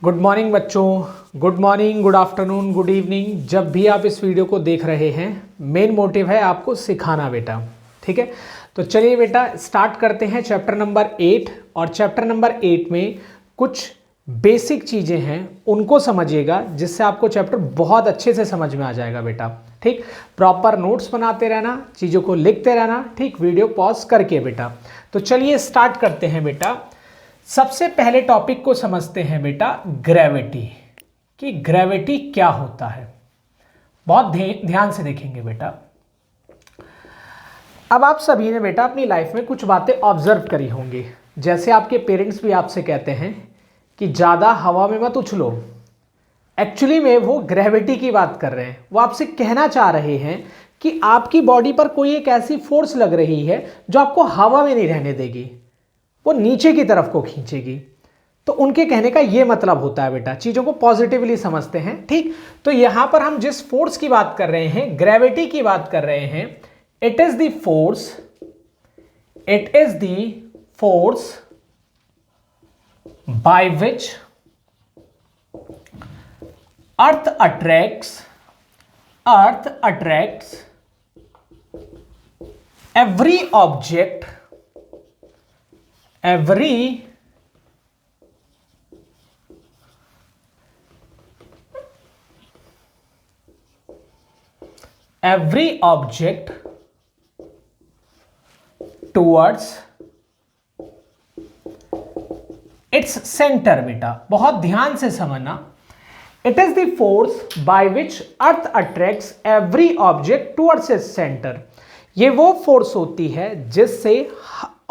Good morning बच्चों, good morning, good afternoon, good evening. जब भी आप इस वीडियो को देख रहे हैं, मेन मोटिव है आपको सिखाना बेटा। ठीक है, तो चलिए बेटा स्टार्ट करते हैं चैप्टर नंबर 8। और चैप्टर नंबर 8 में कुछ बेसिक चीज़ें हैं, उनको समझिएगा, जिससे आपको चैप्टर बहुत अच्छे से समझ में आ जाएगा बेटा। ठीक, प्रॉपर नोट्स बनाते रहना, चीज़ों को लिखते रहना। ठीक, वीडियो पॉज करके बेटा। तो चलिए स्टार्ट करते हैं बेटा। सबसे पहले टॉपिक को समझते हैं बेटा, ग्रेविटी। कि ग्रेविटी क्या होता है, बहुत ध्यान से देखेंगे बेटा। अब आप सभी ने बेटा अपनी लाइफ में कुछ बातें ऑब्जर्व करी होंगी। जैसे आपके पेरेंट्स भी आपसे कहते हैं कि ज़्यादा हवा में मत उछलो। एक्चुअली में वो ग्रेविटी की बात कर रहे हैं। वो आपसे कहना चाह रहे हैं कि आपकी बॉडी पर कोई एक ऐसी फोर्स लग रही है जो आपको हवा में नहीं रहने देगी, वो नीचे की तरफ को खींचेगी। तो उनके कहने का ये मतलब होता है बेटा, चीज़ों को पॉजिटिवली समझते हैं। ठीक, तो यहां पर हम जिस फोर्स की बात कर रहे हैं, ग्रेविटी की बात कर रहे हैं, it is the force by which earth attracts every object towards its center। बेटा बहुत ध्यान से समझना। It is the force by which earth attracts every object towards its center। ये वो फोर्स होती है जिससे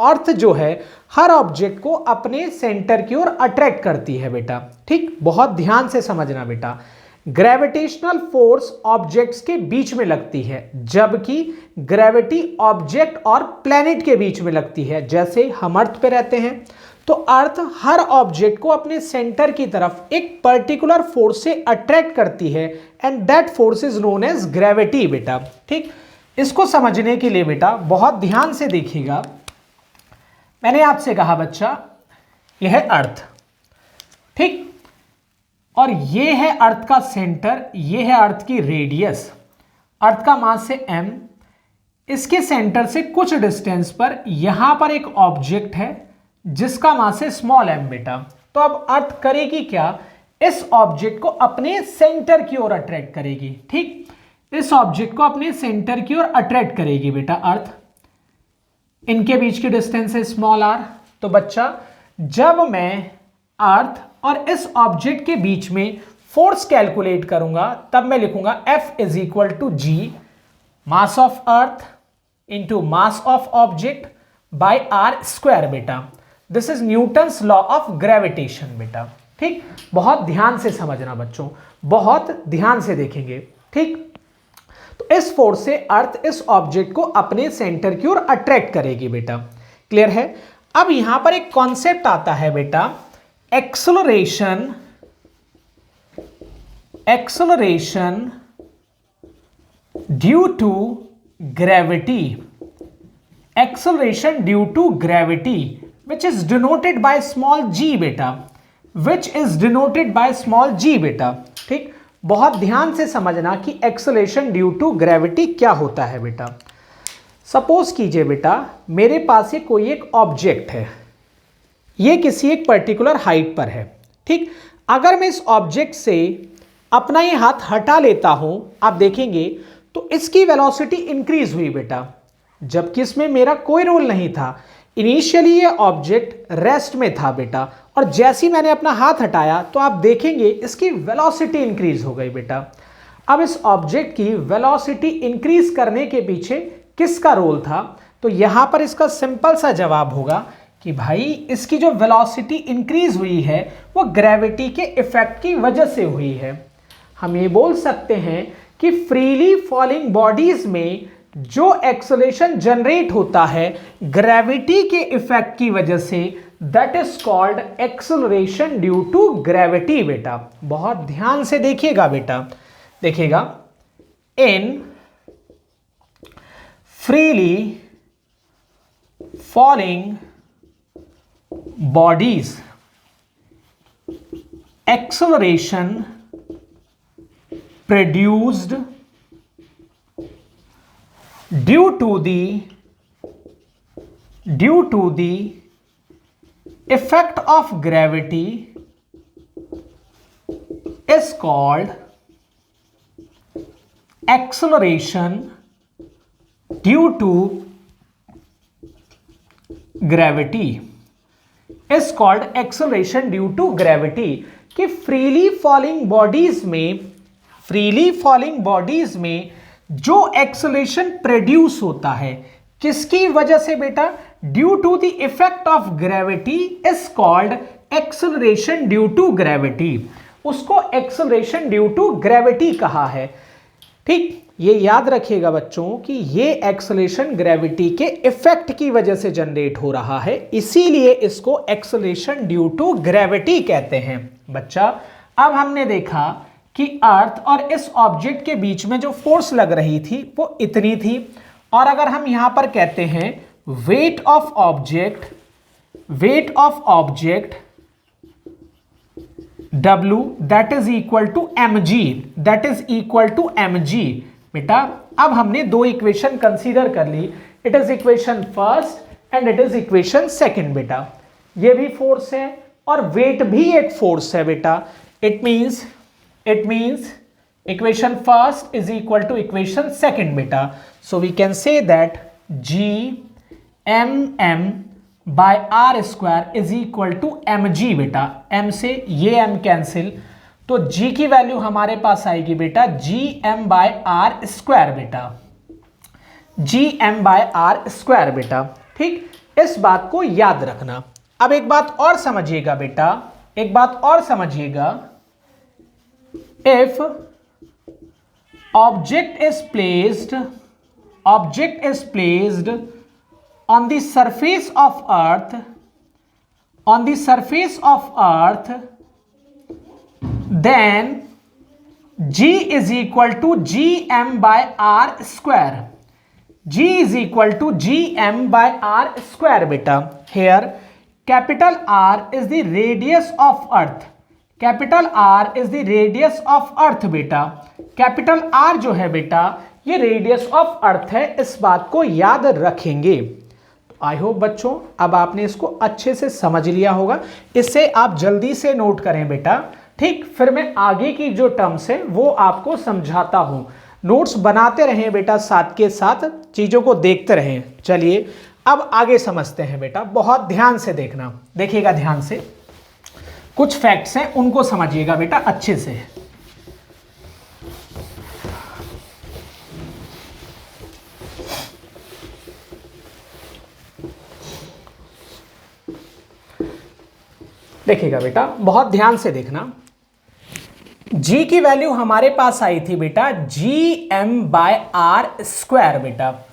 अर्थ जो है हर ऑब्जेक्ट को अपने सेंटर की ओर अट्रैक्ट करती है बेटा। ठीक, बहुत ध्यान से समझना बेटा। ग्रेविटेशनल फोर्स ऑब्जेक्ट्स के बीच में लगती है, जबकि ग्रेविटी ऑब्जेक्ट और प्लैनेट के बीच में लगती है। जैसे हम अर्थ पे रहते हैं तो अर्थ हर ऑब्जेक्ट को अपने सेंटर की तरफ एक पर्टिकुलर फोर्स से अट्रैक्ट करती है, and that force is known as gravity बेटा। ठीक, इसको समझने के लिए बेटा बहुत ध्यान से देखिएगा। मैंने आपसे कहा बच्चा, यह है अर्थ। ठीक, और यह है अर्थ का सेंटर, यह है अर्थ की रेडियस। अर्थ का मास है m। इसके सेंटर से कुछ डिस्टेंस पर यहां पर एक ऑब्जेक्ट है जिसका मास है स्मॉल m बेटा। तो अब अर्थ करेगी क्या, इस ऑब्जेक्ट को अपने सेंटर की ओर अट्रैक्ट करेगी। ठीक, इस ऑब्जेक्ट को अपने सेंटर की ओर अट्रैक्ट करेगी बेटा अर्थ। इनके बीच की डिस्टेंस है स्मॉल r। तो बच्चा जब मैं अर्थ और इस ऑब्जेक्ट के बीच में फोर्स कैलकुलेट करूंगा, तब मैं लिखूंगा F is equal to G, mass of earth into mass of object by R square बेटा। This is Newton's law of gravitation बेटा। ठीक, बहुत ध्यान से समझना बच्चों, बहुत ध्यान से देखेंगे। ठीक, तो इस फोर्स से अर्थ इस ऑब्जेक्ट को अपने सेंटर की ओर अट्रैक्ट करेगी बेटा। क्लियर है। अब यहां पर एक कॉन्सेप्ट आता है बेटा, acceleration due to gravity. Acceleration due to gravity which is denoted by small g बेटा, which is denoted by small g बेटा। ठीक, बहुत ध्यान से समझना कि एक्सेलरेशन ड्यू टू ग्रेविटी क्या होता है बेटा। सपोज कीजिए बेटा मेरे पास ये कोई एक ऑब्जेक्ट है, ये किसी एक पर्टिकुलर हाइट पर है। ठीक, अगर मैं इस ऑब्जेक्ट से अपना ये हाथ हटा लेता हूं, आप देखेंगे तो इसकी वेलोसिटी इंक्रीज हुई बेटा, जबकि इसमें मेरा कोई रोल नहीं था। इनिशियली ये ऑब्जेक्ट रेस्ट में था बेटा, और जैसे ही मैंने अपना हाथ हटाया तो आप देखेंगे इसकी वेलोसिटी इंक्रीज हो गई बेटा। अब इस ऑब्जेक्ट की वेलोसिटी इंक्रीज करने के पीछे किसका रोल था? तो यहां पर इसका सिंपल सा जवाब होगा कि भाई इसकी जो वेलोसिटी इंक्रीज हुई है वो ग्रेविटी के इफेक्ट की वजह से हुई है। हम ये बोल सकते हैं कि फ्रीली फॉलिंग बॉडीज में जो एक्सेलरेशन जनरेट होता है ग्रेविटी के इफेक्ट की वजह से, that is called acceleration due to gravity बेटा। बहुत ध्यान से देखिएगा बेटा, देखिएगा, in freely falling bodies acceleration produced due to the effect of gravity is called acceleration due to gravity is called acceleration due to gravity। कि freely falling bodies में जो एक्सेलरेशन प्रोड्यूस होता है किसकी वजह से बेटा, due to the effect of gravity is called acceleration due to gravity. उसको एक्सेलरेशन ड्यू टू ग्रेविटी कहा है। ठीक, ये याद रखिएगा बच्चों कि ये एक्सेलरेशन ग्रेविटी के इफेक्ट की वजह से जनरेट हो रहा है, इसीलिए इसको एक्सेलरेशन ड्यू टू ग्रेविटी कहते हैं। बच्चा, अब हमने देखा कि अर्थ और इस ऑब्जेक्ट के बीच में जो फोर्स लग रही थी वो इतनी थी, और अगर हम यहां पर कहते हैं weight of object W that is equal to mg, बेटा अब हमने दो इक्वेशन कंसीडर कर ली, it is equation first and it is equation second. बेटा ये भी फोर्स है और वेट भी एक फोर्स है बेटा। It means equation first is equal to equation second बेटा। So we can say that Gmm by R square is equal to mg बेटा। m से ये m कैंसिल, तो g की वैल्यू हमारे पास आएगी बेटा Gm बाय आर स्क्वायर बेटा, Gm बाय आर स्क्वायर बेटा। ठीक, इस बात को याद रखना। अब एक बात और समझिएगा बेटा, if object is placed on the surface of earth, then G is equal to Gm by r square, beta। Here capital R is the radius of earth, बेटा। कैपिटल R जो है बेटा ये रेडियस ऑफ अर्थ है, इस बात को याद रखेंगे। आई होप बच्चों अब आपने इसको अच्छे से समझ लिया होगा, इससे आप जल्दी से नोट करें बेटा। ठीक, फिर मैं आगे की जो टर्म्स है वो आपको समझाता हूं, नोट्स बनाते रहें बेटा, साथ के साथ चीजों को देखते रहें। चलिए अब आगे समझते हैं बेटा, बहुत ध्यान से देखना, देखिएगा ध्यान से, कुछ फैक्ट्स हैं उनको समझिएगा बेटा अच्छे से। देखिएगा बेटा, बहुत ध्यान से देखना। G की वैल्यू हमारे पास आई थी बेटा Gm बाय आर स्क्वायर बेटा,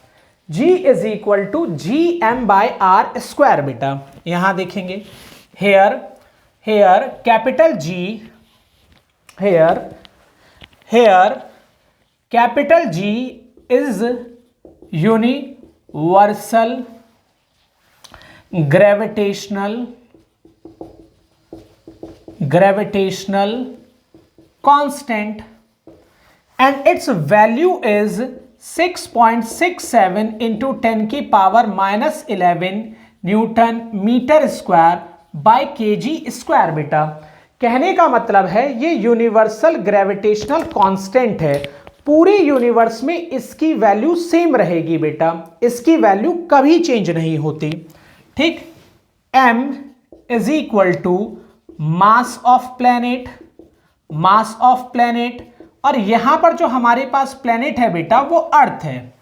G is equal to Gm by R square बेटा। यहां देखेंगे here capital G, capital G is universal gravitational constant and its value is 6.67 into 10 की power -11 newton metre square by kg square बेटा। कहने का मतलब है ये यूनिवर्सल ग्रेविटेशनल कांस्टेंट है, पूरे यूनिवर्स में इसकी वैल्यू सेम रहेगी बेटा, इसकी वैल्यू कभी चेंज नहीं होती। ठीक, m is equal to mass of planet, और यहां पर जो हमारे पास प्लेनेट है बेटा वो अर्थ है,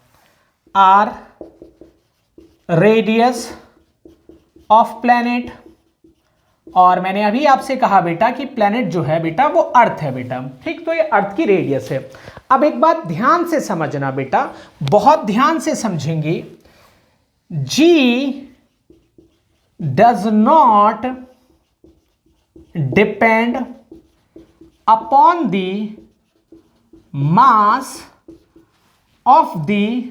r रेडियस ऑफ प्लेनेट, और मैंने अभी आपसे कहा बेटा कि प्लेनेट जो है बेटा वो अर्थ है बेटा। ठीक, तो ये अर्थ की रेडियस है। अब एक बात ध्यान से समझना बेटा, बहुत ध्यान से समझेंगे, G does not depend upon the mass of the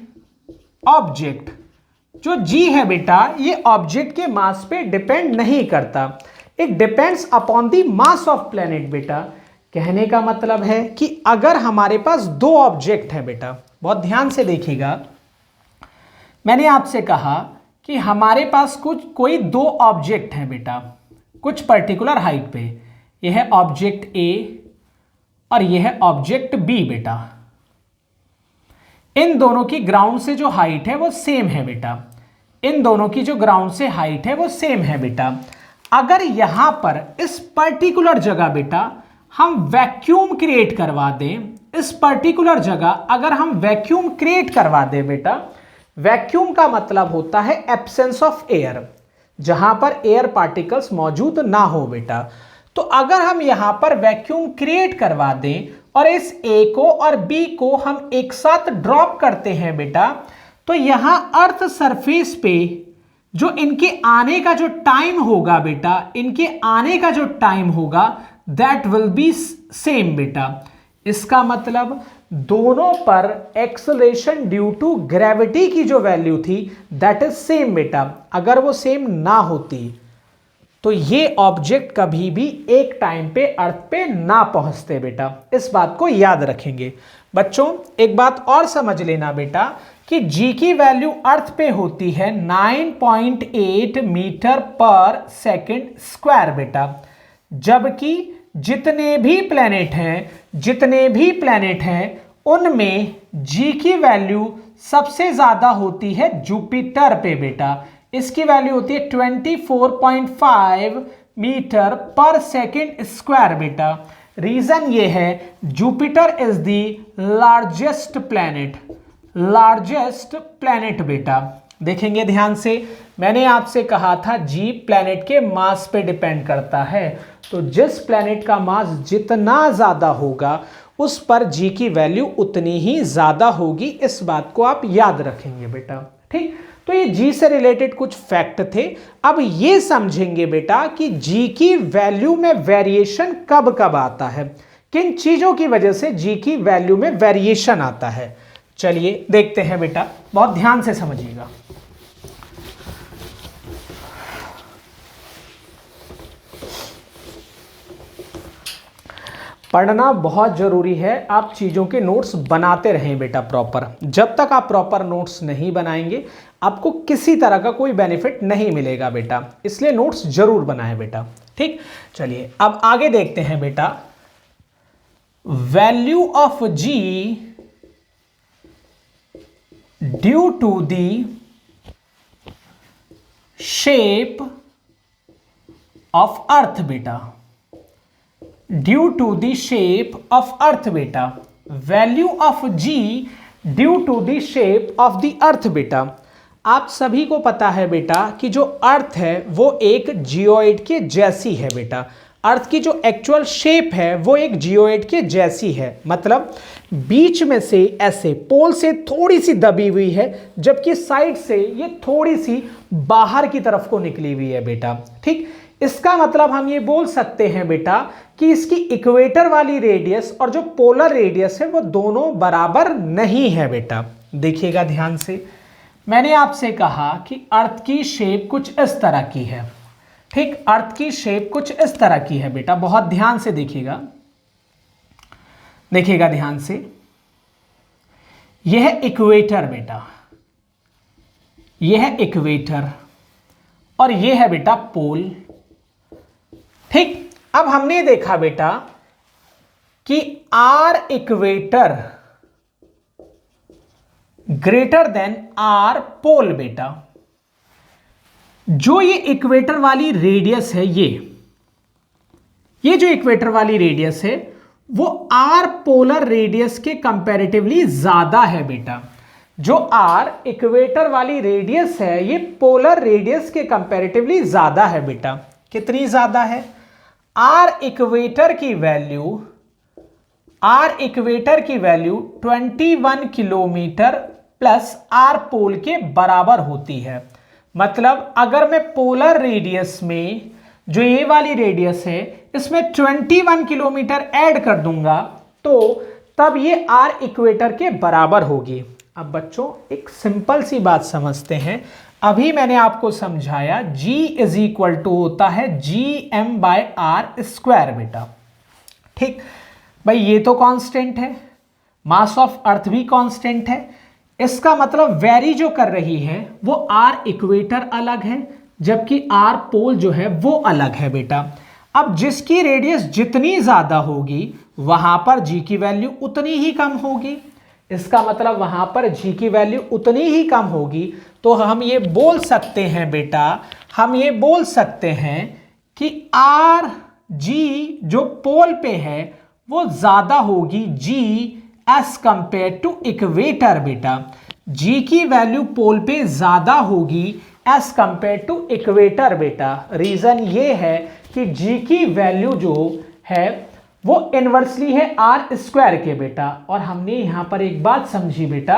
object। जो G है बेटा ये ऑब्जेक्ट के मास पे डिपेंड नहीं करता। It depends upon the mass of planet बेटा। कहने का मतलब है कि अगर हमारे पास दो ऑब्जेक्ट है बेटा, बहुत ध्यान से देखिएगा, मैंने आपसे कहा कि हमारे पास कोई दो ऑब्जेक्ट है बेटा कुछ पर्टिकुलर हाइट पे, यह है ऑब्जेक्ट ए और यह है ऑब्जेक्ट बी बेटा। इन दोनों की ग्राउंड से जो हाइट है वो सेम है बेटा, इन दोनों की जो ग्राउंड से हाइट है वो सेम है बेटा। अगर यहां पर इस पर्टिकुलर जगह बेटा हम वैक्यूम क्रिएट करवा दें, इस पर्टिकुलर जगह अगर हम वैक्यूम क्रिएट करवा दें बेटा, वैक्यूम का मतलब होता है एब्सेंस ऑफ एयर, जहां पर एयर पार्टिकल्स मौजूद ना हो बेटा। तो अगर हम यहां पर वैक्यूम क्रिएट करवा दें और इस ए को और बी को हम एक साथ ड्रॉप करते हैं बेटा, तो यहां अर्थ सरफेस पे जो इनके आने का जो टाइम होगा बेटा, इनके आने का जो टाइम होगा दैट विल बी सेम बेटा। इसका मतलब दोनों पर एक्सेलरेशन ड्यू टू ग्रेविटी की जो वैल्यू थी दैट इज सेम बेटा। अगर वो सेम ना होती तो ये ऑब्जेक्ट कभी भी एक टाइम पे अर्थ पे ना पहुंचते बेटा, इस बात को याद रखेंगे। बच्चों एक बात और समझ लेना बेटा कि g की वैल्यू अर्थ पे होती है 9.8 मीटर पर सेकंड स्क्वायर बेटा, जबकि जितने भी प्लेनेट हैं उनमें g की वैल्यू सबसे ज्यादा होती है जुपिटर पे बेटा। इसकी वैल्यू होती है 24.5 मीटर पर सेकंड स्क्वायर बेटा। रीजन ये है Jupiter is the largest planet बेटा। देखेंगे ध्यान से, मैंने आपसे कहा था जी प्लेनेट के मास पे डिपेंड करता है, तो जिस प्लेनेट का मास जितना ज्यादा होगा उस पर जी की वैल्यू उतनी ही ज्यादा होगी। इस बात को आप याद रखेंगे बेटा, ठीक। तो ये जी से रिलेटेड कुछ फैक्ट थे। अब ये समझेंगे बेटा कि जी की वैल्यू में वेरिएशन कब कब आता है, किन चीजों की वजह से जी की वैल्यू में वेरिएशन आता है। चलिए देखते हैं बेटा, बहुत ध्यान से समझिएगा। पढ़ना बहुत जरूरी है, आप चीज़ों के नोट्स बनाते रहें बेटा प्रॉपर। जब तक आप प्रॉपर नोट्स नहीं बनाएंगे आपको किसी तरह का कोई बेनिफिट नहीं मिलेगा बेटा, इसलिए नोट्स जरूर बनाएं बेटा, ठीक। चलिए अब आगे देखते हैं बेटा, value of ji due to the shape of earth बेटा, due to the shape of earth बेटा, value of ji due to the shape of the earth बेटा। आप सभी को पता है बेटा कि जो अर्थ है वो एक जियोइड के जैसी है बेटा, अर्थ की जो एक्चुअल शेप है वो एक जियोइड के जैसी है, मतलब बीच में से ऐसे पोल से थोड़ी सी दबी हुई है, जबकि साइड से ये थोड़ी सी बाहर की तरफ को निकली हुई है बेटा, ठीक। इसका मतलब हम ये बोल सकते हैं बेटा कि इसकी इक्वेटर वाली रेडियस और जो पोलर रेडियस है वो दोनों बराबर नहीं है बेटा। देखिएगा ध्यान से, मैंने आपसे कहा कि अर्थ की शेप कुछ इस तरह की है, ठीक। अर्थ की शेप कुछ इस तरह की है बेटा, बहुत ध्यान से देखिएगा, देखिएगा ध्यान से। यह है इक्वेटर बेटा, यह है इक्वेटर और यह है बेटा पोल, ठीक। अब हमने देखा बेटा कि R equator greater than R pole बेटा। जो ये इक्वेटर वाली रेडियस है, ये जो इक्वेटर वाली रेडियस है वो आर पोलर रेडियस के कंपैरेटिवली ज्यादा है बेटा। जो आर इक्वेटर वाली रेडियस है ये पोलर रेडियस के कंपैरेटिवली ज्यादा है बेटा। कितनी ज्यादा है? आर इक्वेटर की वैल्यू 21 किलोमीटर प्लस आर पोल के बराबर होती है। मतलब अगर मैं पोलर रेडियस में जो ये वाली रेडियस है इसमें 21 किलोमीटर ऐड कर दूंगा तो तब ये आर इक्वेटर के बराबर होगी। अब बच्चों एक सिंपल सी बात समझते हैं, अभी मैंने आपको समझाया g इज इक्वल टू होता है gm/r² बेटा। ठीक भाई, ये तो कांस्टेंट है, मास ऑफ अर्थ भी कांस्टेंट है। इसका मतलब वेरी जो कर रही है वो आर इक्वेटर अलग है, जबकि आर पोल जो है वो अलग है बेटा। अब जिसकी रेडियस जितनी ज्यादा होगी वहां पर जी की वैल्यू उतनी ही कम होगी। इसका मतलब वहां पर जी की वैल्यू उतनी ही कम होगी। तो हम ये बोल सकते हैं बेटा, हम ये बोल सकते हैं कि आर जी जो पोल पे है वो ज्यादा होगी जी एज कंपेयर टू इक्वेटर बेटा। जी की वैल्यू पोल पे ज्यादा होगी एज कंपेयर टू इक्वेटर बेटा। रीजन ये है कि जी की वैल्यू जो है वो इनवर्सली है r² के बेटा। और हमने यहां पर एक बात समझी बेटा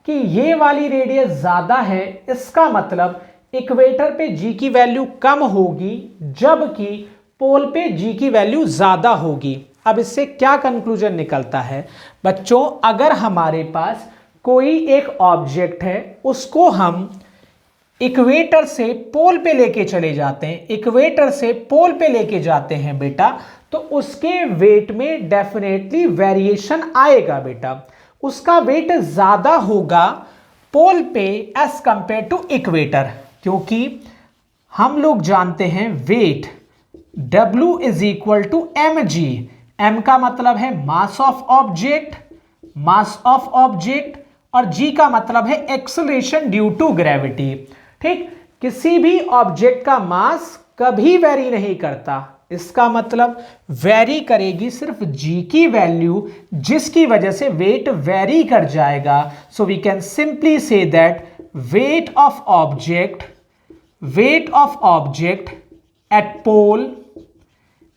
कि ये वाली रेडियस ज्यादा है, इसका मतलब इक्वेटर पे जी की वैल्यू कम होगी जबकि पोल पे जी की वैल्यू ज्यादा होगी। अब इससे क्या कंक्लूजन निकलता है बच्चों, अगर हमारे पास कोई एक ऑब्जेक्ट है उसको हम इक्वेटर से पोल पे लेके चले जाते हैं, इक्वेटर से पोल पे लेके जाते हैं बेटा, तो उसके वेट में डेफिनेटली वेरिएशन आएगा बेटा। उसका वेट ज्यादा होगा पोल पे एज कंपेयर टू इक्वेटर, क्योंकि हम लोग जानते हैं weight W is equal to mg। m का मतलब है mass of object, mass of object, और g का मतलब है एक्सेलरेशन ड्यू टू ग्रेविटी। ठीक, किसी भी ऑब्जेक्ट का मास कभी वेरी नहीं करता, इसका मतलब वेरी करेगी सिर्फ g की वैल्यू, जिसकी वजह से वेट वेरी कर जाएगा। So we can simply say that weight of object at pole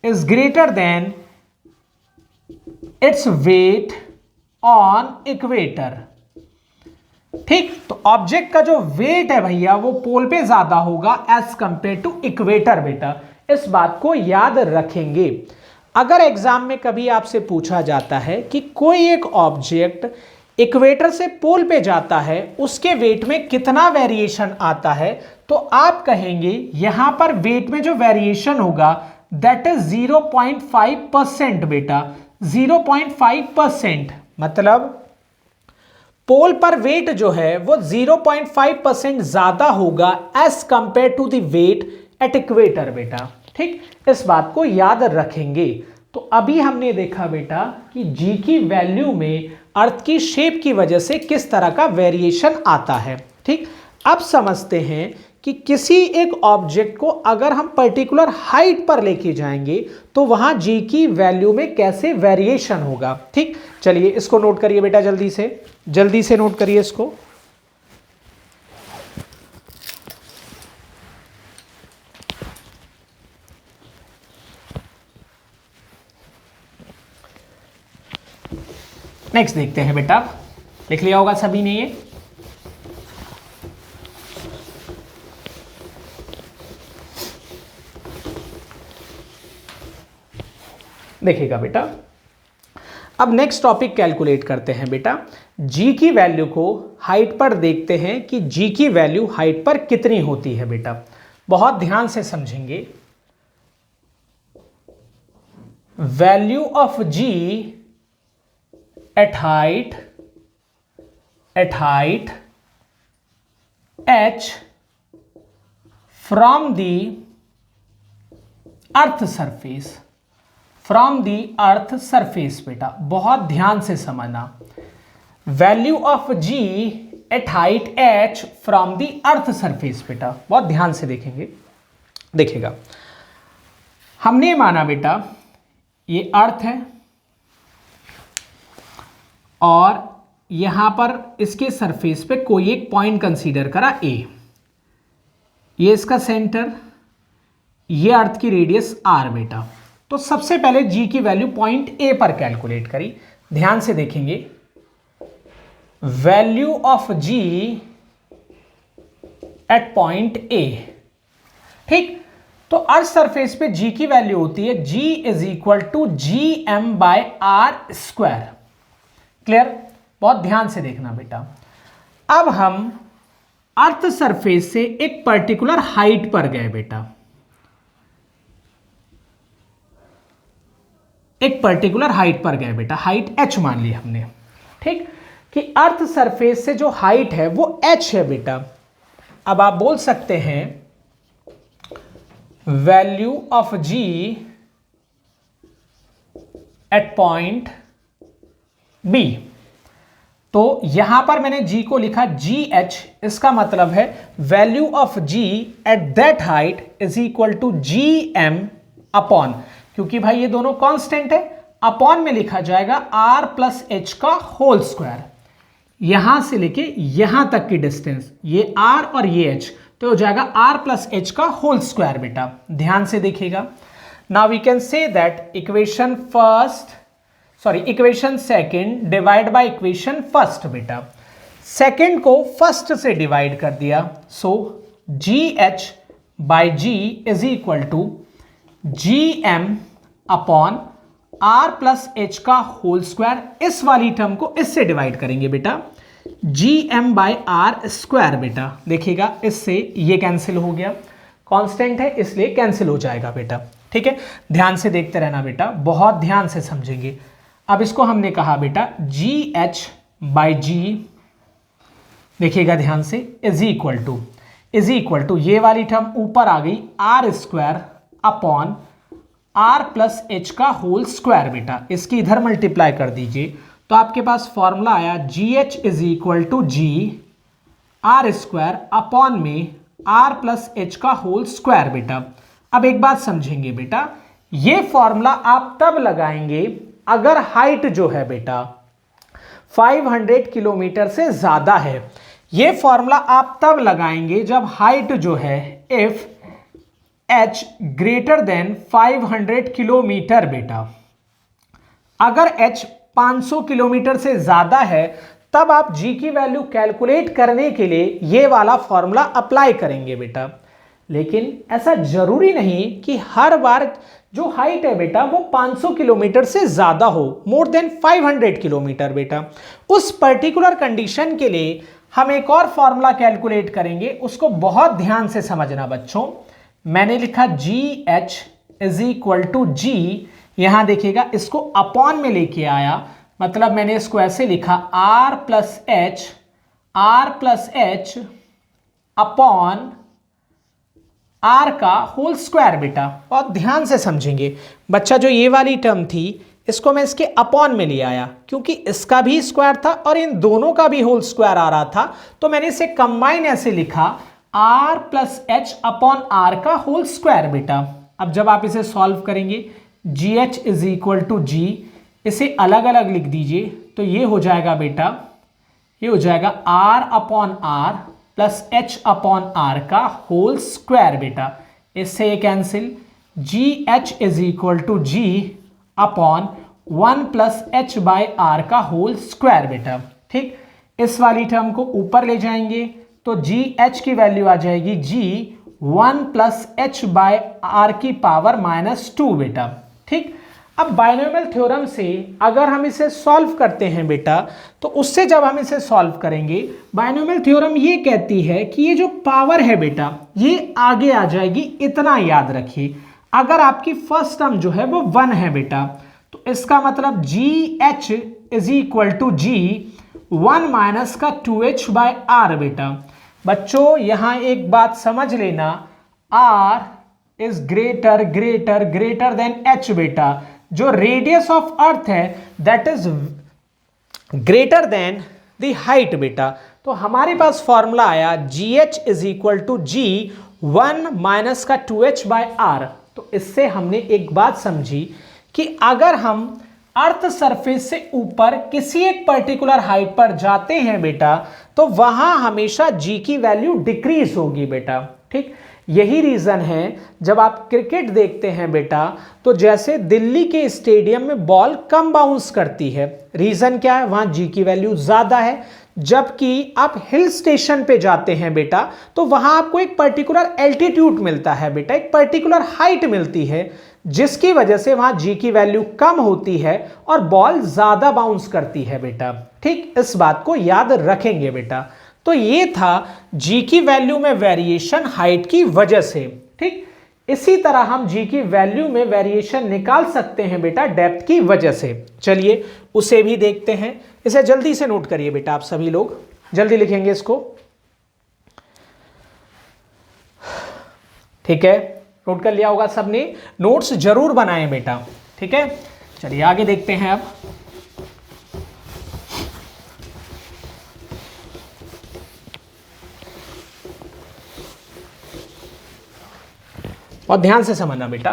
is greater than its weight on equator। ठीक, तो ऑब्जेक्ट का जो वेट है भैया वो पोल पे ज्यादा होगा एज कंपेयर टू इक्वेटर बेटा। इस बात को याद रखेंगे। अगर एग्जाम में कभी आपसे पूछा जाता है कि कोई एक ऑब्जेक्ट इक्वेटर से पोल पे जाता है, उसके वेट में कितना वेरिएशन आता है, तो आप कहेंगे यहां पर वेट में जो वेरिएशन होगा दैट इज 0.5% बेटा। 0.5% मतलब पोल पर वेट जो है वो 0.5% ज्यादा होगा as compared to the weight at equator बेटा। ठीक, इस बात को याद रखेंगे। तो अभी हमने देखा बेटा कि जी की वैल्यू में अर्थ की शेप की वजह से किस तरह का वेरिएशन आता है। ठीक, अब समझते हैं कि किसी एक ऑब्जेक्ट को अगर हम पर्टिकुलर हाइट पर लेके जाएंगे तो वहां जी की वैल्यू में कैसे वेरिएशन होगा। ठीक, चलिए इसको नोट करिए बेटा, जल्दी से नोट करिए इसको। नेक्स्ट देखते हैं बेटा, लिख लिया होगा सभी ने ये। देखिएगा बेटा, अब नेक्स्ट टॉपिक कैलकुलेट करते हैं बेटा। जी की वैल्यू को हाइट पर देखते हैं कि जी की वैल्यू हाइट पर कितनी होती है बेटा। बहुत ध्यान से समझेंगे। Value of ji at height h from the earth surface, बेटा बहुत ध्यान से समझना। Value of g at height h from the earth surface बेटा, बहुत ध्यान से देखिएगा। हमने माना बेटा ये अर्थ है और यहां पर इसके सरफेस पे कोई एक पॉइंट कंसीडर करा a, ये इसका सेंटर, ये अर्थ की रेडियस r बेटा। तो सबसे पहले g की वैल्यू पॉइंट a पर कैलकुलेट करी। ध्यान से देखेंगे, value of g at point a। ठीक, तो अर्थ सरफेस पे g की वैल्यू होती है g is equal to gm/r²। Clear, बहुत ध्यान से देखना बेटा। अब हम अर्थ सरफेस से एक पर्टिकुलर हाइट पर गए बेटा, एक पर्टिकुलर हाइट पर गए बेटा, हाइट h मान ली हमने, ठीक, कि अर्थ सरफेस से जो हाइट है वो h है बेटा। अब आप बोल सकते हैं value of g at point B। तो यहां पर मैंने g को लिखा gh, इसका मतलब है value of g at that height is equal to gm upon, क्योंकि भाई ये दोनों कांस्टेंट है, अपॉन में लिखा जाएगा r प्लस एच का होल स्क्वायर। यहां से लेके यहां तक की डिस्टेंस, ये r और ये h, तो हो जाएगा r प्लस एच का होल स्क्वायर बेटा। ध्यान से देखिएगा। Now we can say that equation second divide by equation first बेटा। सेकंड को फर्स्ट से डिवाइड कर दिया, so gh by g is equal to gm upon r plus H का होल स्क्वायर। इस वाली टर्म को इससे डिवाइड करेंगे बेटा, gm बाई आर स्क्वायर बेटा। देखिएगा इससे ये कैंसिल हो गया, कांस्टेंट है इसलिए कैंसिल हो जाएगा बेटा, ठीक है। ध्यान से देखते रहना बेटा, बहुत ध्यान से समझेंगे। अब इसको हमने कहा बेटा gh बाई g, देखिएगा ध्यान से, इज इक्वल टू ये वाली टर्म ऊपर आ गई R square upon R plus H का होल स्क्वायर बेटा। इसकी इधर मल्टीप्लाई कर दीजिए तो आपके पास फॉर्मूला आया gh is equal to g R square upon में आर प्लस एच का होल स्क्वायर बेटा। अब एक बात समझेंगे बेटा, ये फॉर्मूला आप तब लगाएंगे अगर हाइट जो है बेटा 500 किलोमीटर से ज्यादा है। ये फॉर्मूला आप तब लगाएंगे जब हाइट जो है if h greater than 500 kilometre बेटा। अगर h 500 किलोमीटर से ज्यादा है तब आप g की वैल्यू कैलकुलेट करने के लिए ये वाला फॉर्मूला अप्लाई करेंगे बेटा। लेकिन ऐसा जरूरी नहीं कि हर बार जो हाइट है बेटा वो 500 किलोमीटर से ज्यादा हो, मोर देन 500 किलोमीटर बेटा। उस पर्टिकुलर कंडीशन के लिए हम एक और फॉर्मूला कैलकुलेट करेंगे, उसको बहुत ध्यान से समझना बच्चों। मैंने लिखा gh is equal to g, यहां देखिएगा इसको अपॉन में लेके आया, मतलब मैंने इसको ऐसे लिखा r plus H upon r का होल स्क्वायर बेटा। और ध्यान से समझेंगे बच्चा, जो ये वाली टर्म थी इसको मैं इसके अपॉन में ले आया क्योंकि इसका भी स्क्वायर था और इन दोनों का भी होल स्क्वायर आ रहा था, तो मैंने इसे कंबाइन ऐसे लिखा r plus H upon r का होल स्क्वायर बेटा। अब जब आप इसे सॉल्व करेंगे gh is equal to g, इसे अलग अलग लिख दीजिए तो ये हो जाएगा बेटा, ये हो जाएगा r upon r plus H upon R का होल स्क्वायर बेटा। इससे ये cancel, gh is equal to g upon 1 plus H by R का होल स्क्वायर बेटा, ठीक। इस वाली टर्म को ऊपर ले जाएंगे तो gh की वैल्यू आ जाएगी g 1 plus H by R की पावर -2 बेटा, ठीक। अब बायनोमियल थ्योरम से अगर हम इसे सॉल्व करते हैं बेटा, तो उससे जब हम इसे सॉल्व करेंगे, बायनोमियल थ्योरम ये कहती है कि ये जो पावर है बेटा ये आगे आ जाएगी, इतना याद रखिए। अगर आपकी फर्स्ट टर्म जो है वो 1 है बेटा, तो इसका मतलब gh is equal to g 1 minus का 2h बाय r बेटा। बच्चों यहां एक बात समझ लेना, r is greater than h बेटा। जो रेडियस ऑफ अर्थ है that is greater than the height बेटा। तो हमारे पास फॉर्मूला आया gh is equal to g 1 minus का 2h बाय r। तो इससे हमने एक बात समझी कि अगर हम अर्थ सरफेस से ऊपर किसी एक पर्टिकुलर हाइट पर जाते हैं बेटा, तो वहां हमेशा g की वैल्यू डिक्रीज होगी बेटा, ठीक। यही रीजन है जब आप क्रिकेट देखते हैं बेटा, तो जैसे दिल्ली के स्टेडियम में बॉल कम बाउंस करती है, रीजन क्या है, वहां जी की वैल्यू ज्यादा है। जबकि आप हिल स्टेशन पे जाते हैं बेटा, तो वहां आपको एक पर्टिकुलर एल्टीट्यूड मिलता है बेटा, एक पर्टिकुलर हाइट मिलती है, जिसकी वजह से वहां जी की वैल्यू कम होती है और बॉल ज्यादा बाउंस करती है बेटा, ठीक। इस बात को याद रखेंगे बेटा। तो ये था जी की वैल्यू में वेरिएशन हाइट की वजह से। ठीक, इसी तरह हम जी की वैल्यू में वेरिएशन निकाल सकते हैं बेटा डेप्थ की वजह से। चलिए उसे भी देखते हैं। इसे जल्दी से नोट करिए बेटा, आप सभी लोग जल्दी लिखेंगे इसको। ठीक है, नोट कर लिया होगा सबने, नोट्स जरूर बनाएं बेटा। ठीक है, चलिए आगे देखते हैं अब। और ध्यान से समझना बेटा,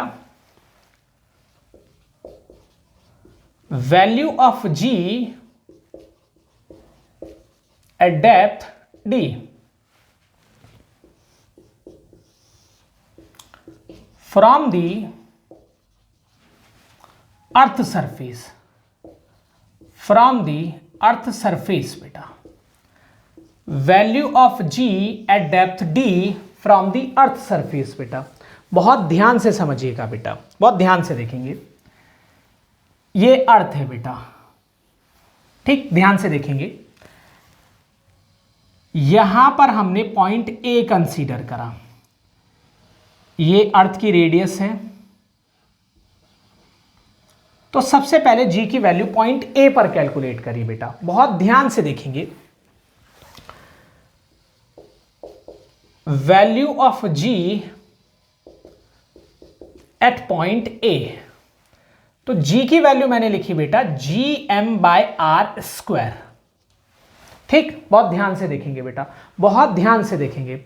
value of ji at depth d from the earth surface, from the earth surface बेटा, value of ji at depth d from the earth surface बेटा। बहुत ध्यान से समझिएगा बेटा, बहुत ध्यान से देखेंगे। ये अर्थ है बेटा, ठीक, ध्यान से देखेंगे। यहां पर हमने पॉइंट ए कंसीडर करा, ये अर्थ की रेडियस है। तो सबसे पहले जी की वैल्यू पॉइंट ए पर कैलकुलेट करिए बेटा, बहुत ध्यान से देखेंगे। Value of ji at point A, तो जी की वैल्यू मैंने लिखी बेटा gm/r²। ठीक, बहुत ध्यान से देखेंगे बेटा, बहुत ध्यान से देखेंगे।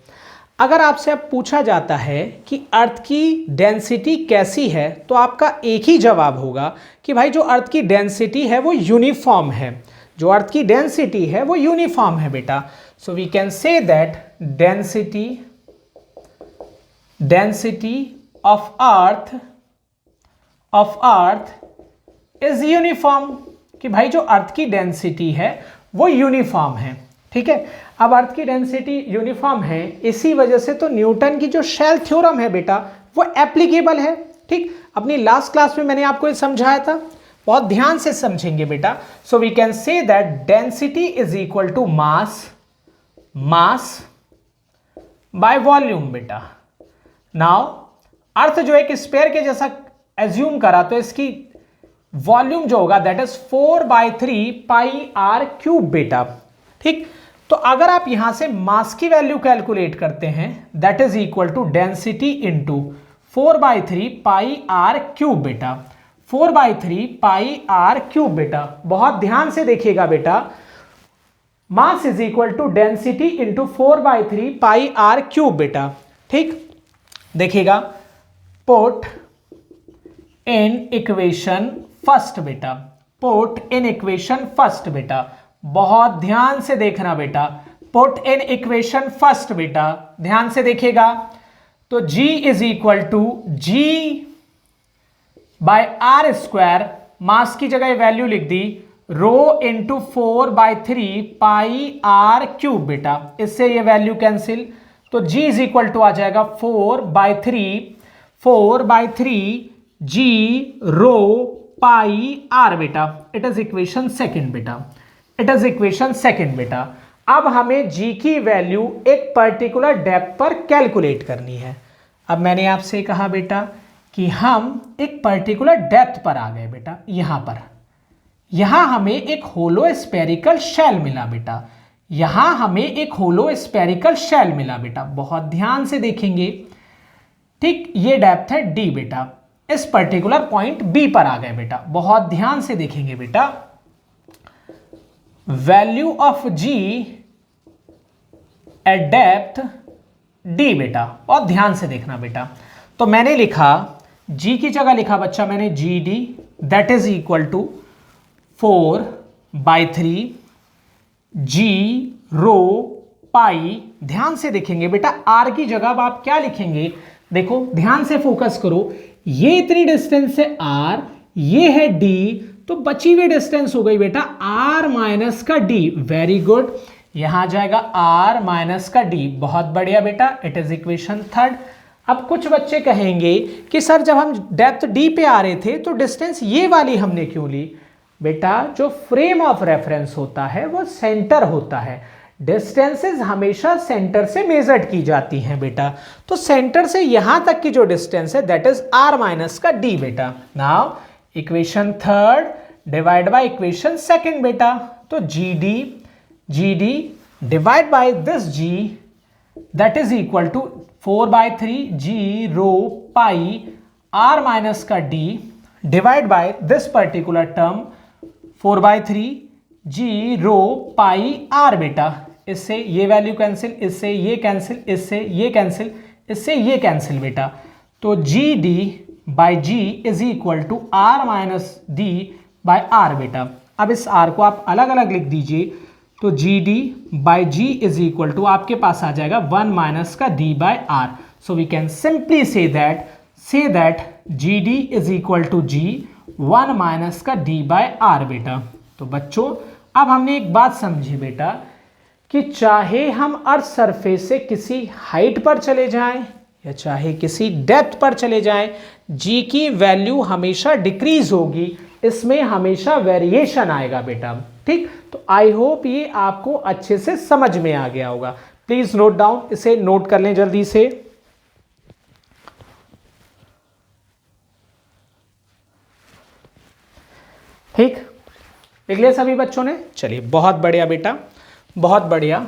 अगर आपसे अब पूछा जाता है कि अर्थ की डेंसिटी कैसी है, तो आपका एक ही जवाब होगा कि भाई जो अर्थ की डेंसिटी है वो यूनिफॉर्म है, जो अर्थ की डेंसिटी है वो यूनिफॉर्म है बेटा। So we can say that density of earth is uniform, कि भाई जो अर्थ की डेंसिटी है वो यूनिफॉर्म है। ठीक है, अब अर्थ की डेंसिटी यूनिफॉर्म है, इसी वजह से तो न्यूटन की जो शेल थ्योरम है बेटा वो एप्लीकेबल है। ठीक, अपनी लास्ट क्लास में मैंने आपको ये समझाया था, बहुत ध्यान से समझेंगे बेटा। So we can say that density is equal to mass by volume बेटा। नाउ अर्थ जो एक स्फीयर के जैसा एज्यूम करा, तो इसकी वॉल्यूम जो होगा दैट इज 4/3 πr³ बेटा। ठीक, तो अगर आप यहां से मास की वैल्यू कैलकुलेट करते हैं, that is equal to density into 4/3 πr³ बेटा, 4/3 πr³ बेटा। बहुत ध्यान से देखिएगा बेटा, mass is equal to density into 4/3 πr³ बेटा। ठीक, देखिएगा, पुट इन इक्वेशन फर्स्ट बेटा, पुट इन इक्वेशन फर्स्ट बेटा, बहुत ध्यान से देखना बेटा, पुट इन इक्वेशन फर्स्ट बेटा, ध्यान से देखिएगा। तो G is equal to G/r², mass की जगह वैल्यू लिख दी रो इंटू 4/3 πr³ बेटा, इससे ये वैल्यू कैंसिल, तो G इज इक्वल टू आ जाएगा 4/3 G रो पाई r बेटा। इट इज इक्वेशन सेकंड बेटा, इट इज इक्वेशन सेकंड बेटा। अब हमें G की वैल्यू एक पर्टिकुलर डेप्थ पर कैलकुलेट करनी है। अब मैंने आपसे कहा बेटा कि हम एक पर्टिकुलर डेप्थ पर आ गए बेटा, यहां हमें एक होलो स्फेरिकल शेल मिला बेटा, यहां हमें एक होलो स्फेरिकल शेल मिला बेटा, बहुत ध्यान से देखेंगे। ठीक, ये डेप्थ है D बेटा, इस पर्टिकुलर पॉइंट B पर आ गए बेटा, बहुत ध्यान से देखेंगे बेटा। Value of G eight depth D बेटा, बहुत ध्यान से देखना बेटा। तो मैंने लिखा G की जगह लिखा बच्चा मैंने GD, that is equal to 4/3 G rho pi, ध्यान से देखेंगे बेटा, R की जगह अब आप क्या लिखेंगे, देखो ध्यान से फोकस करो, ये इतनी डिस्टेंस है R, ये है D, तो बची हुई डिस्टेंस हो गई बेटा R माइनस का D। वेरी गुड, यहां आ जाएगा R माइनस का D, बहुत बढ़िया बेटा, इट इज इक्वेशन थर्ड। अब कुछ बच्चे कहेंगे कि सर जब हम डेप्थ D पे आ रहे थे तो डिस्टेंस ये वाली हमने क्यों ली? बेटा जो फ्रेम ऑफ रेफरेंस होता है वो सेंटर होता है, डिस्टेंसेस हमेशा सेंटर से मेजर्ड की जाती हैं बेटा। तो सेंटर से यहां तक की जो डिस्टेंस है दैट इज r माइनस का d बेटा। Now equation third divide by equation second बेटा। तो G D divide by this g that is equal to 4/3 g rho pi r minus का d divide by this particular term 4/3 g rho pi r बेटा। इससे ये value cancel, इससे ये cancel, इससे ये कैंसिल, इससे ये कैंसिल बेटा। तो G D by G is equal to r minus D by R बेटा। अब इस r को आप अलग अलग लिख दीजिए। तो G D by G is equal to आपके पास आ जाएगा 1 माइनस का d by R. So we can simply say that G D is equal to ji 1 minus का d बाई आर बेटा। तो बच्चों अब हमने एक बात समझी बेटा कि चाहे हम अर्थ सरफेस से किसी हाइट पर चले जाएं या चाहे किसी डेप्थ पर चले जाएं, जी की वैल्यू हमेशा डिक्रीज होगी, इसमें हमेशा वेरिएशन आएगा बेटा। ठीक, तो आई होप ये आपको अच्छे से समझ में आ गया होगा। प्लीज नोट डाउन, इसे नोट कर लें जल्दी से। ठीक, लिख लिया सभी बच्चों ने? चलिए बहुत बढ़िया बेटा, बहुत बढ़िया।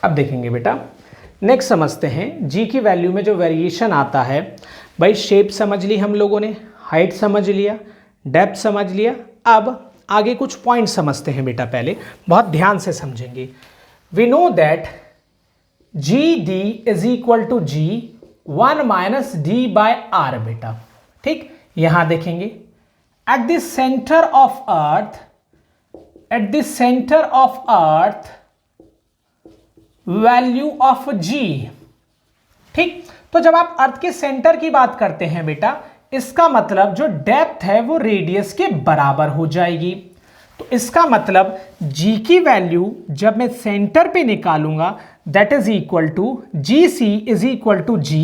अब देखेंगे बेटा, नेक्स्ट समझते हैं जी की वैल्यू में जो वेरिएशन आता है। भाई शेप समझ ली हम लोगों ने, हाइट समझ लिया, डेप्थ समझ लिया। अब आगे कुछ पॉइंट समझते हैं बेटा, पहले बहुत ध्यान से समझेंगे। We know that G D is equal to ji 1 minus d by R बेटा। ठीक, यहां देखेंगे at the centre of earth, at the centre of earth value of g. ठीक, तो जब आप अर्थ के सेंटर की बात करते हैं बेटा, इसका मतलब जो डेप्थ है वो रेडियस के बराबर हो जाएगी। तो इसका मतलब g की वैल्यू जब मैं सेंटर पे निकालूंगा that is equal to G C is equal to ji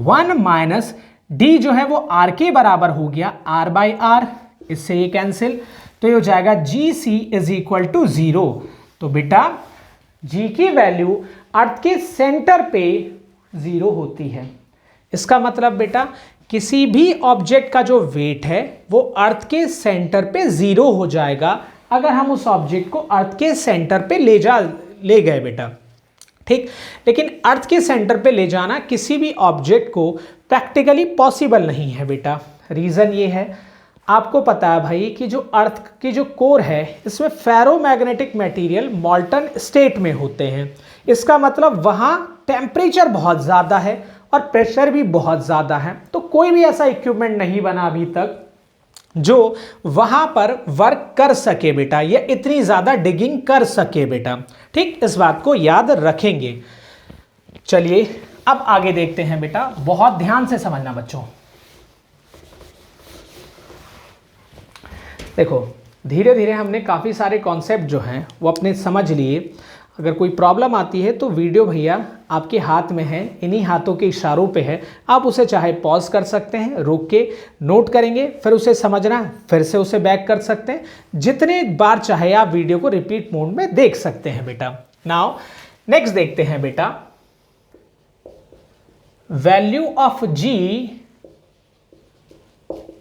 1 minus d जो है वो r के बराबर हो गया r बाई आर, इससे ये कैंसिल, तो ये हो जाएगा जी सी इज इक्वल टू 0। तो बेटा g की वैल्यू अर्थ के सेंटर पे 0 होती है। इसका मतलब बेटा किसी भी ऑब्जेक्ट का जो वेट है वो अर्थ के सेंटर पे 0 हो जाएगा अगर हम उस ऑब्जेक्ट को अर्थ के सेंटर पे ले गए बेटा। ठीक, लेकिन अर्थ के सेंटर पे ले जाना किसी भी ऑब्जेक्ट को प्रैक्टिकली पॉसिबल नहीं है बेटा। रीज़न ये है, आपको पता है भाई कि जो अर्थ की जो कोर है इसमें फेरोमैग्नेटिक मटेरियल मॉल्टन स्टेट में होते हैं। इसका मतलब वहाँ टेम्परेचर बहुत ज़्यादा है और प्रेशर भी बहुत ज़्यादा है। तो कोई भी ऐसा इक्विपमेंट नहीं बना अभी तक जो वहाँ पर वर्क कर सके बेटा, या इतनी ज़्यादा डिगिंग कर सके बेटा। ठीक, इस बात को याद रखेंगे। चलिए अब आगे देखते हैं बेटा, बहुत ध्यान से समझना बच्चों। देखो धीरे धीरे हमने काफ़ी सारे कॉन्सेप्ट जो हैं वो अपने समझ लिए। अगर कोई प्रॉब्लम आती है तो वीडियो भैया आपके हाथ में है, इन्हीं हाथों के इशारों पे है। आप उसे चाहे पॉज कर सकते हैं, रोक के नोट करेंगे, फिर उसे समझना, फिर से उसे बैक कर सकते हैं। जितने बार चाहे आप वीडियो को रिपीट मोड में देख सकते हैं बेटा। नाउ नेक्स्ट देखते हैं बेटा, value of ji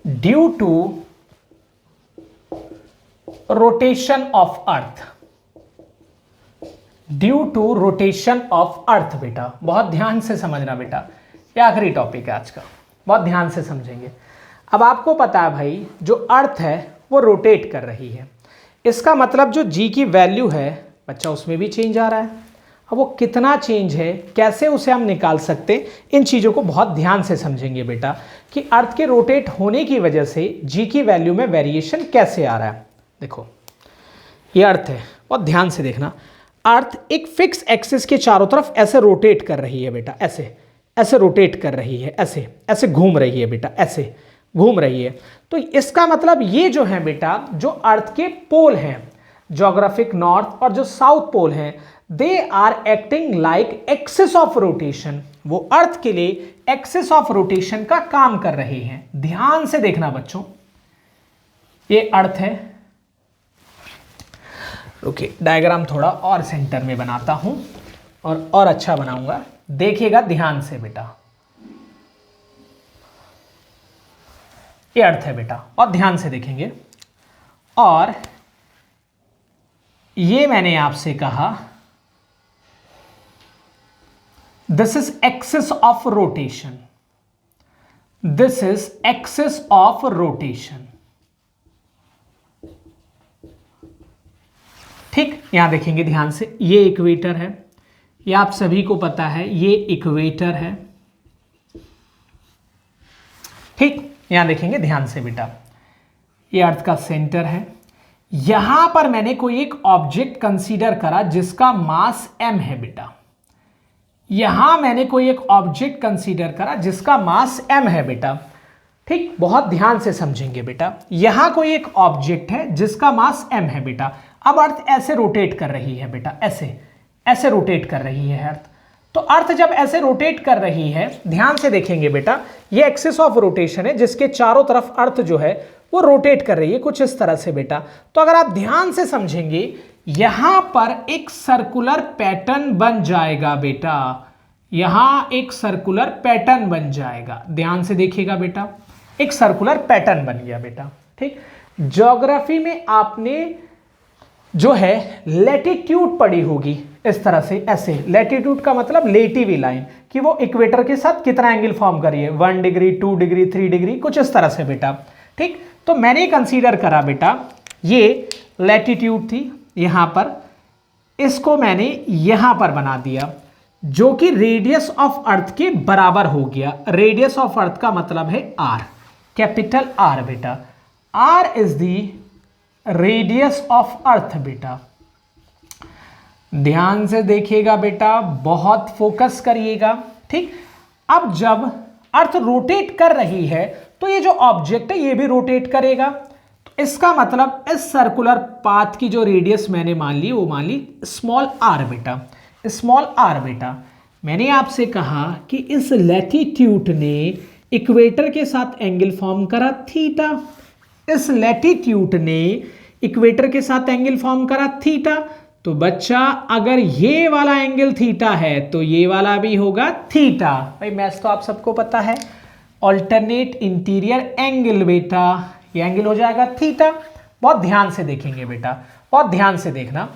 due to rotation of earth, due to rotation of earth बेटा। बहुत ध्यान से समझना बेटा, ये आखिरी टॉपिक है आज का, बहुत ध्यान से समझेंगे। अब आपको पता है भाई जो अर्थ है वो रोटेट कर रही है, इसका मतलब जो जी की वैल्यू है बच्चा उसमें भी चेंज आ रहा है। अब वो कितना चेंज है, कैसे उसे हम निकाल सकते हैं, इन चीज़ों को बहुत ध्यान से समझेंगे बेटा कि अर्थ के रोटेट होने की वजह से जी की वैल्यू में वेरिएशन कैसे आ रहा है। देखो ये अर्थ है, बहुत ध्यान से देखना। अर्थ एक फिक्स एक्सिस के चारों तरफ ऐसे रोटेट कर रही है बेटा, ऐसे ऐसे रोटेट कर रही है, ऐसे ऐसे घूम रही है बेटा, ऐसे घूम रही है। तो इसका मतलब ये जो है बेटा, जो अर्थ के पोल हैं, ज्योग्राफिक नॉर्थ और जो साउथ पोल हैं, they are acting like axis of rotation, वो अर्थ के लिए एक्सिस ऑफ रोटेशन का काम कर रहे हैं। ध्यान से देखना बच्चों, ये अर्थ है। ओके, डायग्राम थोड़ा और सेंटर में बनाता हूं और अच्छा बनाऊंगा, देखिएगा ध्यान से बेटा। ये अर्थ है बेटा, और ध्यान से देखेंगे। और ये मैंने आपसे कहा this is axis of rotation, this is axis of rotation. ठीक, यहां देखेंगे ध्यान से, ये इक्वेटर है, ये आप सभी को पता है, ये इक्वेटर है। ठीक, यहां देखेंगे ध्यान से बेटा, ये अर्थ का सेंटर है। यहां पर मैंने कोई एक ऑब्जेक्ट कंसीडर करा जिसका मास m है बेटा, यहां मैंने कोई एक ऑब्जेक्ट कंसीडर करा जिसका मास m है बेटा। ठीक, बहुत ध्यान से समझेंगे बेटा, यहां कोई एक ऑब्जेक्ट है जिसका मास m है बेटा। अब अर्थ ऐसे रोटेट कर रही है बेटा, ऐसे रोटेट कर रही है अर्थ। तो अर्थ जब ऐसे रोटेट कर रही है, ध्यान से देखेंगे बेटा, ये एक्सिस ऑफ रोटेशन है जिसके चारों तरफ अर्थ जो है वो रोटेट कर रही है कुछ इस तरह से बेटा। तो अगर आप ध्यान से समझेंगे, यहां पर एक सर्कुलर पैटर्न बन जाएगा बेटा, यहां एक सर्कुलर पैटर्न बन जाएगा। ध्यान से देखिएगा बेटा, एक सर्कुलर पैटर्न बन गया बेटा। ठीक, ज्योग्राफी में आपने जो है लैटिट्यूड पढ़ी होगी, इस तरह से ऐसे। लैटिट्यूड का मतलब लेटी लाइन, कि वो इक्वेटर के साथ कितना एंगल फॉर्म करी है, 1 डिग्री 2 डिग्री 3 डिग्री कुछ इस तरह से बेटा। ठीक, तो मैंने कंसीडर करा बेटा, ये लैटिट्यूड थी यहां पर, इसको मैंने यहां पर बना दिया, जो कि रेडियस ऑफ अर्थ के बराबर हो गया। रेडियस ऑफ अर्थ का मतलब है आर, कैपिटल आर बेटा। R is the radius of earth बेटा। ध्यान से देखिएगा बेटा, बहुत फोकस करिएगा। ठीक, अब जब अर्थ रोटेट कर रही है तो ये जो ऑब्जेक्ट है ये भी रोटेट करेगा। तो इसका मतलब इस सर्कुलर पाथ की जो रेडियस मैंने मान ली, वो मान ली स्मॉल आर बेटा, स्मॉल आर बेटा। मैंने आपसे कहा कि इस लैटिट्यूड ने इक्वेटर के साथ एंगल फॉर्म करा थीटा, इस लैटिट्यूड ने इक्वेटर के साथ एंगल फॉर्म करा थीटा। तो बच्चा अगर ये वाला एंगल थीटा है तो ये वाला भी होगा थीटा। भाई मैथ्स तो आप सबको पता है, ऑल्टरनेट इंटीरियर एंगल बेटा, ये एंगल हो जाएगा थीटा। बहुत ध्यान से देखेंगे बेटा, बहुत ध्यान से देखना।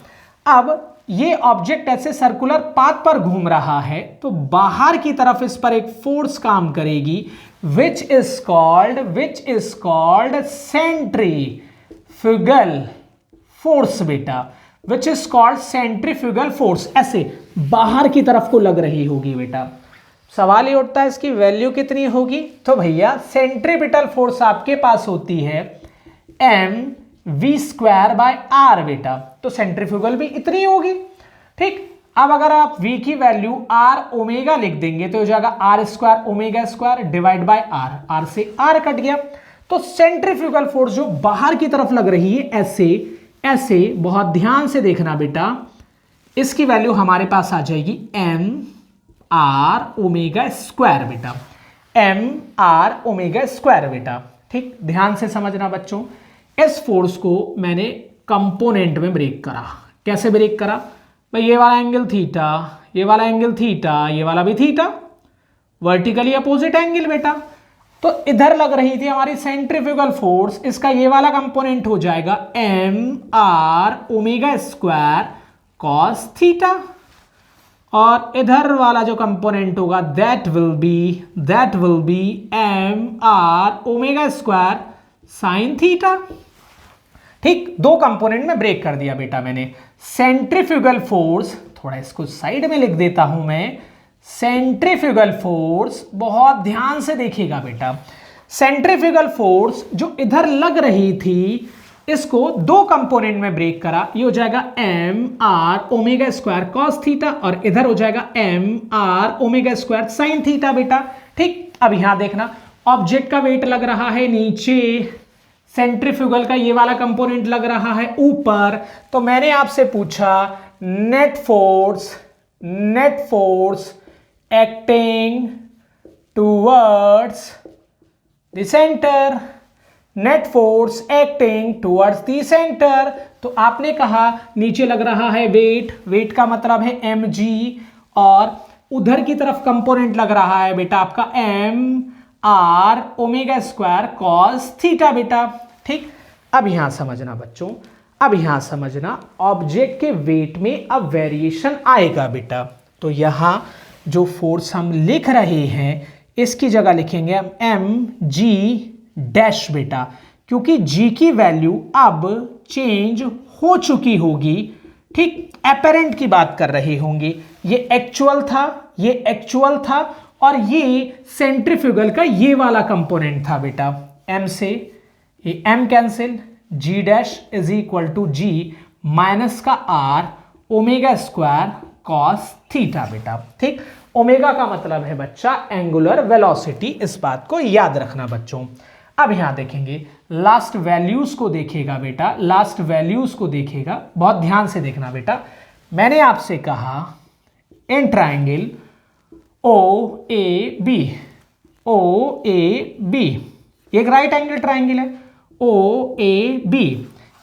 अब ये ऑब्जेक्ट ऐसे सर्कुलर पाथ पर घूम रहा है, तो बाहर की तरफ इस पर एक फोर्स काम करेगी, which is called centrifugal force बेटा, which is called centrifugal force. ऐसे बाहर की तरफ को लग रही होगी बेटा। सवाल ये उठता है इसकी वैल्यू कितनी होगी, तो भैया सेंट्रीपिटल फोर्स आपके पास होती है mv²/r बेटा, तो सेंट्रीफ्यूगल भी इतनी होगी। ठीक, अब अगर आप v की वैल्यू r ओमेगा लिख देंगे तो हो जाएगा r² ओमेगा² डिवाइड बाय r, r से r कट गया। तो सेंट्रीफ्यूगल फोर्स जो बाहर की तरफ लग रही है ऐसे बहुत ध्यान से देखना बेटा, इसकी वैल्यू हमारे पास आ जाएगी mr ओमेगा² बेटा, mr ओमेगा² बेटा। ठीक, ध्यान से समझना बच्चों, इस फोर्स को मैंने कंपोनेंट में ब्रेक करा। कैसे ब्रेक करा भाई, ये वाला एंगल थीटा, ये वाला एंगल थीटा, ये वाला भी थीटा, वर्टिकली अपोजिट एंगल बेटा। तो इधर लग रही थी हमारी सेंट्रीफ्यूगल फोर्स, इसका ये वाला कंपोनेंट हो जाएगा mr ओमेगा² cos थीटा, और इधर वाला जो कंपोनेंट होगा that will be mr ओमेगा² sin theta. ठीक, दो कंपोनेंट में ब्रेक कर दिया बेटा मैंने। सेंट्रीफ्यूगल फोर्स, थोड़ा इसको साइड में लिख देता हूं मैं, सेंट्रीफ्यूगल फोर्स, बहुत ध्यान से देखिएगा बेटा, सेंट्रीफ्यूगल फोर्स जो इधर लग रही थी इसको दो कंपोनेंट में ब्रेक करा, ये हो जाएगा mr ओमेगा² cos थीटा, और इधर हो जाएगा mr ओमेगा² sin थीटा बेटा। ठीक, अब यहां देखना, ऑब्जेक्ट का वेट लग रहा है नीचे, सेंट्रीफ्यूगल का ये वाला कंपोनेंट लग रहा है ऊपर। तो मैंने आपसे पूछा net force acting towards the centre, net force acting towards the centre. तो आपने कहा नीचे लग रहा है वेट का मतलब है mg, और उधर की तरफ कंपोनेंट लग रहा है बेटा आपका mr omega square cos theta बेटा। ठीक, अब यहां समझना बच्चों, अब यहां समझना ऑब्जेक्ट के वेट में अब वेरिएशन आएगा बेटा। तो यहां जो फोर्स हम लिख रहे हैं इसकी जगह लिखेंगे हम mg डैश बेटा, क्योंकि g की वैल्यू अब चेंज हो चुकी होगी। ठीक, एपेरेंट की बात कर रहे होंगे, ये एक्चुअल था और ये सेंट्रीफ्यूगल का ये वाला कंपोनेंट था बेटा। m से ये m cancel, g dash is equal to g minus का r omega square cos theta बेटा। ठीक, ओमेगा का मतलब है बच्चा एंगुलर वेलोसिटी, इस बात को याद रखना बच्चों। अब यहां देखेंगे लास्ट वैल्यूज को देखेगा बेटा, लास्ट वैल्यूज को देखेगा, बहुत ध्यान से देखना बेटा। मैंने आपसे कहा इन ट्राइंगल OAB, एक राइट एंगल ट्राइंगल है OAB,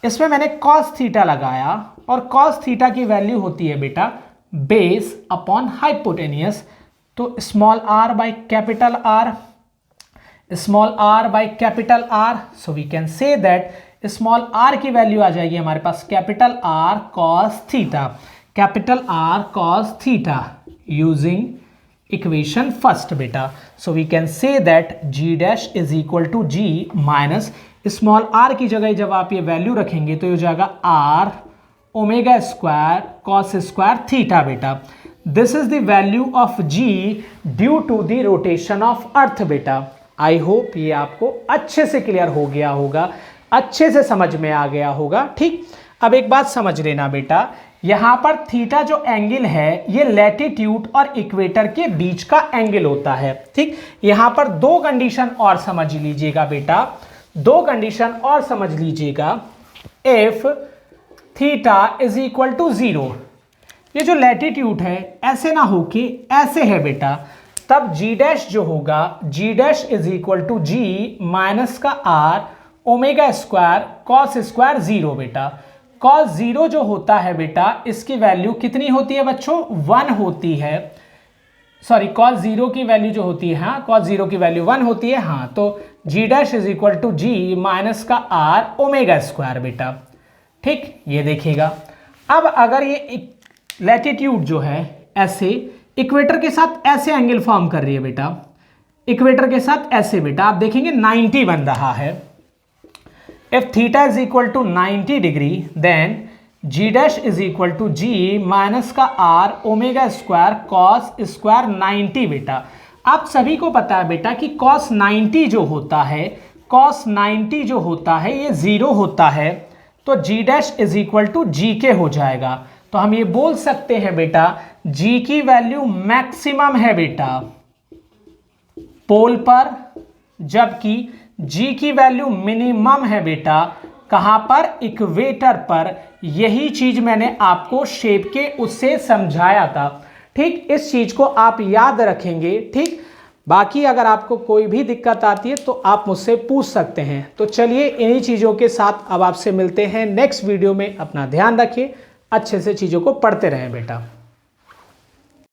इसमें मैंने कॉस थीटा लगाया और कॉस थीटा की वैल्यू होती है बेटा बेस अपॉन हाइपोटेनियस। तो small r by capital R, small r by capital R, so we can say that small r की वैल्यू आ जाएगी हमारे पास capital R cos theta, capital R cos theta using equation first बेटा। So we can say that g dash is equal to g minus small r की जगह जब आप ये वैल्यू रखेंगे तो ये हो जाएगा r omega square cos square theta बेटा। This is the value of g due to the rotation of earth बेटा। आई होप ये आपको अच्छे से क्लियर हो गया होगा, अच्छे से समझ में आ गया होगा। ठीक, अब एक बात समझ लेना बेटा, यहां पर थीटा जो एंगल है ये लैटिट्यूड और इक्वेटर के बीच का एंगल होता है। ठीक, यहां पर दो कंडीशन और समझ लीजिएगा बेटा, दो कंडीशन और समझ लीजिएगा। If theta is equal to 0, ये जो लैटिट्यूड है ऐसे ना होके ऐसे है बेटा, तब g डैश जो होगा g dash is equal to g minus का r omega square cos square 0 बेटा। कॉस 0 जो होता है बेटा इसकी वैल्यू कितनी होती है बच्चों 1 होती है, सॉरी कॉस 0 की वैल्यू जो होती है, हाँ कॉस 0 की वैल्यू 1 होती है। हाँ, तो g dash is equal to g minus का r ओमेगा स्क्वायर बेटा। ठीक, ये देखिएगा। अब अगर ये लैटिट्यूड जो है ऐसे इक्वेटर के साथ ऐसे एंगल फॉर्म कर रही है बेटा, इक्वेटर के साथ ऐसे बेटा, आप देखेंगे 90 बन रहा है। If theta is equal to 90 degree then g dash is equal to g minus का r omega square cos square 90 बेटा। आप सभी को पता है बेटा कि cos 90 जो होता है, cos 90 जो होता है ये 0 होता है, तो g dash is equal to g के हो जाएगा। तो हम ये बोल सकते हैं बेटा g की वैल्यू मैक्सिमम है बेटा पोल पर, जबकि g की वैल्यू मिनिमम है बेटा कहां पर, इक्वेटर पर। यही चीज मैंने आपको शेप के उससे समझाया था। ठीक, इस चीज को आप याद रखेंगे। ठीक, बाकी अगर आपको कोई भी दिक्कत आती है तो आप मुझसे पूछ सकते हैं। तो चलिए इन्हीं चीजों के साथ अब आपसे मिलते हैं नेक्स्ट वीडियो में। अपना ध्यान रखिए, अच्छे से चीजों को पढ़ते रहें बेटा।